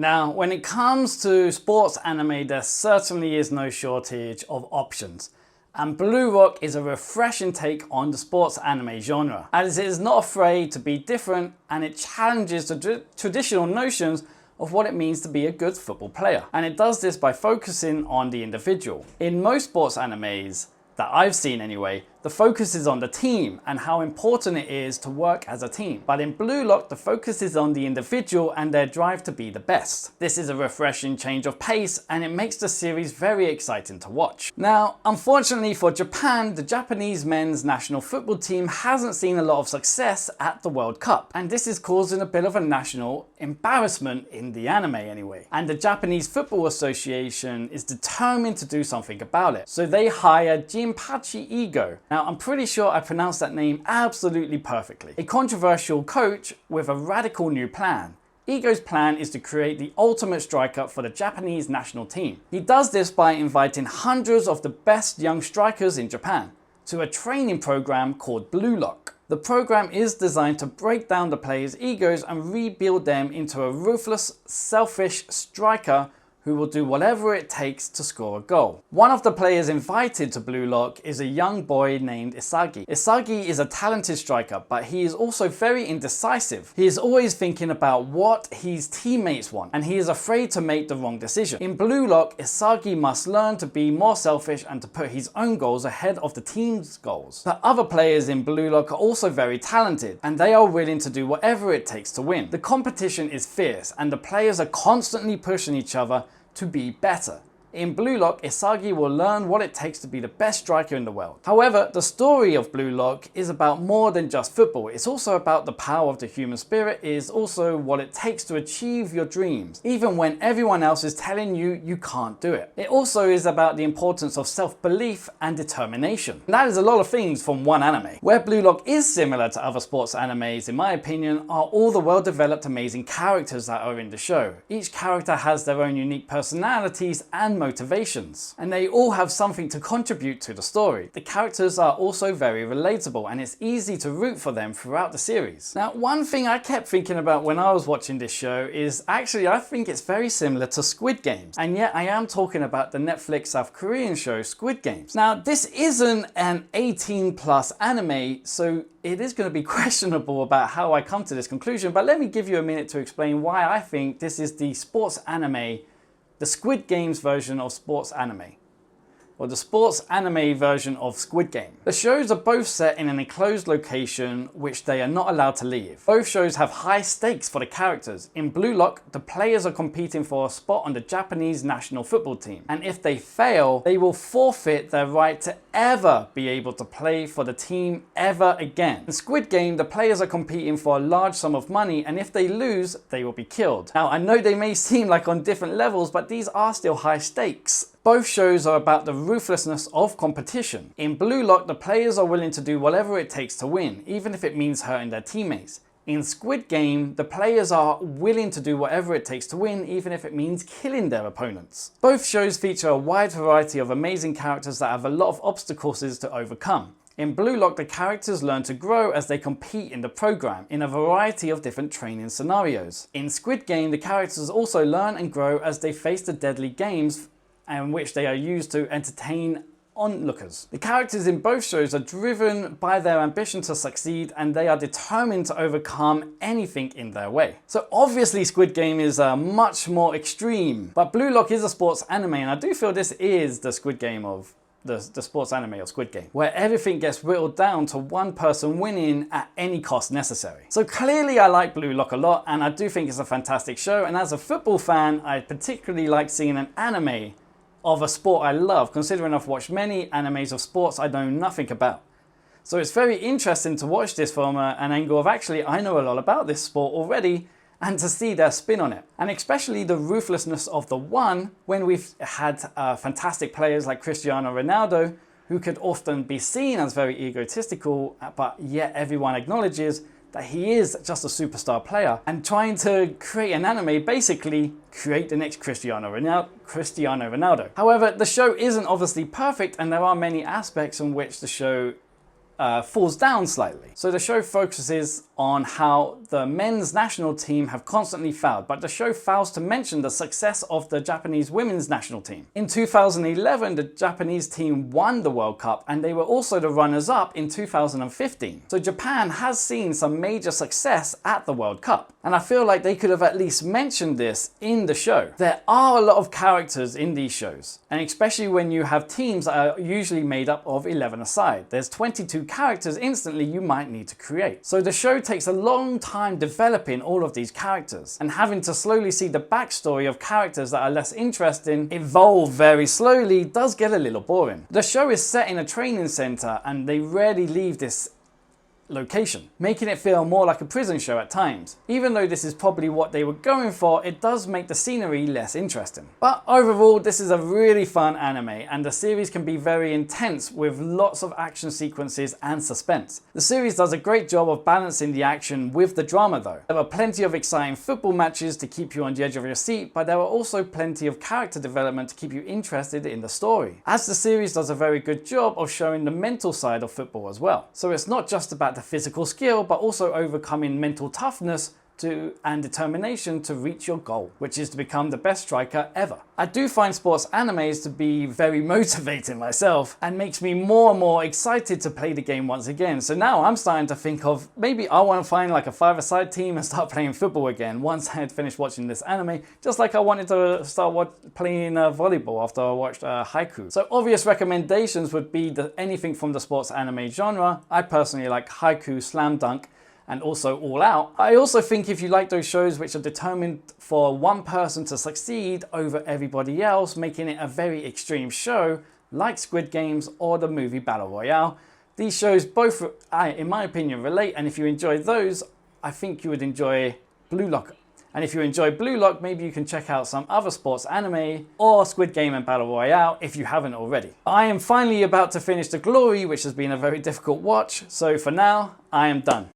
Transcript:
Now, when it comes to sports anime, there certainly is no shortage of options. And Blue Lock is a refreshing take on the sports anime genre, as it is not afraid to be different and it challenges the traditional notions of what it means to be a good football player. And it does this by focusing on the individual. In most sports animes, that I've seen anyway, the focus is on the team and how important it is to work as a team. But in Blue Lock, the focus is on the individual and their drive to be the best. This is a refreshing change of pace and it makes the series very exciting to watch. Now, unfortunately for Japan, the Japanese men's national football team hasn't seen a lot of success at the World Cup. And this is causing a bit of a national embarrassment in the anime anyway. And the Japanese Football Association is determined to do something about it. So they hire Jinpachi Ego. Now, I'm pretty sure I pronounced that name absolutely perfectly. A controversial coach with a radical new plan. Ego's plan is to create the ultimate striker for the Japanese national team. He does this by inviting hundreds of the best young strikers in Japan to a training program called Blue Lock. The program is designed to break down the players' egos and rebuild them into a ruthless, selfish striker who will do whatever it takes to score a goal. One of the players invited to Blue Lock is a young boy named Isagi. Isagi is a talented striker, but he is also very indecisive. He is always thinking about what his teammates want, and he is afraid to make the wrong decision. In Blue Lock, Isagi must learn to be more selfish and to put his own goals ahead of the team's goals. The other players in Blue Lock are also very talented, and they are willing to do whatever it takes to win. The competition is fierce, and the players are constantly pushing each other to be better. In Blue Lock, Isagi will learn what it takes to be the best striker in the world. However, the story of Blue Lock is about more than just football. It's also about the power of the human spirit. It is also what it takes to achieve your dreams, even when everyone else is telling you you can't do it. It also is about the importance of self-belief and determination. And that is a lot of things from one anime. Where Blue Lock is similar to other sports animes, in my opinion, are all the well-developed amazing characters that are in the show. Each character has their own unique personalities and motivations, and they all have something to contribute to the story. The characters are also very relatable and it's easy to root for them throughout the series. Now, one thing I kept thinking about when I was watching this show is actually I think it's very similar to Squid Games, and yet I am talking about the Netflix South Korean show Squid Games. Now, this isn't an 18+ anime, so it is going to be questionable about how I come to this conclusion, but let me give you a minute to explain why I think this is the sports anime, the Squid Games version of sports anime, or the sports anime version of Squid Game. The shows are both set in an enclosed location which they are not allowed to leave. Both shows have high stakes for the characters. In Blue Lock, the players are competing for a spot on the Japanese national football team, and if they fail, they will forfeit their right to ever be able to play for the team ever again. In Squid Game, the players are competing for a large sum of money, and if they lose, they will be killed. Now, I know they may seem like on different levels, but these are still high stakes. Both shows are about the ruthlessness of competition. In Blue Lock, the players are willing to do whatever it takes to win, even if it means hurting their teammates. In Squid Game, the players are willing to do whatever it takes to win, even if it means killing their opponents. Both shows feature a wide variety of amazing characters that have a lot of obstacles to overcome. In Blue Lock, the characters learn to grow as they compete in the program in a variety of different training scenarios. In Squid Game, the characters also learn and grow as they face the deadly games in which they are used to entertain onlookers. The characters in both shows are driven by their ambition to succeed, and they are determined to overcome anything in their way. So obviously Squid Game is much more extreme, but Blue Lock is a sports anime, and I do feel this is the Squid Game of the sports anime of Squid Game, where everything gets whittled down to one person winning at any cost necessary. So clearly I like Blue Lock a lot, and I do think it's a fantastic show, and as a football fan, I particularly like seeing an anime of a sport I love, considering I've watched many animes of sports I know nothing about. So it's very interesting to watch this from an angle of actually I know a lot about this sport already, and to see their spin on it. And especially the ruthlessness of the one, when we've had fantastic players like Cristiano Ronaldo, who could often be seen as very egotistical, but yet everyone acknowledges that he is just a superstar player, and trying to create an anime, basically create the next Cristiano Ronaldo. However, the show isn't obviously perfect, and there are many aspects in which the show falls down slightly. So the show focuses on how the men's national team have constantly failed, but the show fails to mention the success of the Japanese women's national team. In 2011, the Japanese team won the World Cup, and they were also the runners-up in 2015. So Japan has seen some major success at the World Cup, and I feel like they could have at least mentioned this in the show. There are a lot of characters in these shows, and especially when you have teams that are usually made up of 11 aside. There's 22 characters instantly you might need to create. So the show takes a long time developing all of these characters, and having to slowly see the backstory of characters that are less interesting evolve very slowly does get a little boring. The show is set in a training center, and they rarely leave this location, making it feel more like a prison show at times. Even though this is probably what they were going for, it does make the scenery less interesting. But overall, this is a really fun anime, and the series can be very intense with lots of action sequences and suspense. The series does a great job of balancing the action with the drama though. There are plenty of exciting football matches to keep you on the edge of your seat, but there are also plenty of character development to keep you interested in the story, as the series does a very good job of showing the mental side of football as well. So it's not just about the physical skill, but also overcoming mental toughness and determination to reach your goal, which is to become the best striker ever. I do find sports animes to be very motivating myself, and makes me more and more excited to play the game once again. So now I'm starting to think of maybe I want to find like a 5-a-side team and start playing football again once I had finished watching this anime, just like I wanted to start playing volleyball after I watched Haiku. So obvious recommendations would be anything from the sports anime genre. I personally like Haiku, Slam Dunk, and also All Out. I also think if you like those shows which are determined for one person to succeed over everybody else, making it a very extreme show, like Squid Games or the movie Battle Royale, these shows both, in my opinion, relate, and if you enjoy those, I think you would enjoy Blue Lock. And if you enjoy Blue Lock, maybe you can check out some other sports anime or Squid Game and Battle Royale if you haven't already. I am finally about to finish The Glory, which has been a very difficult watch, so for now, I am done.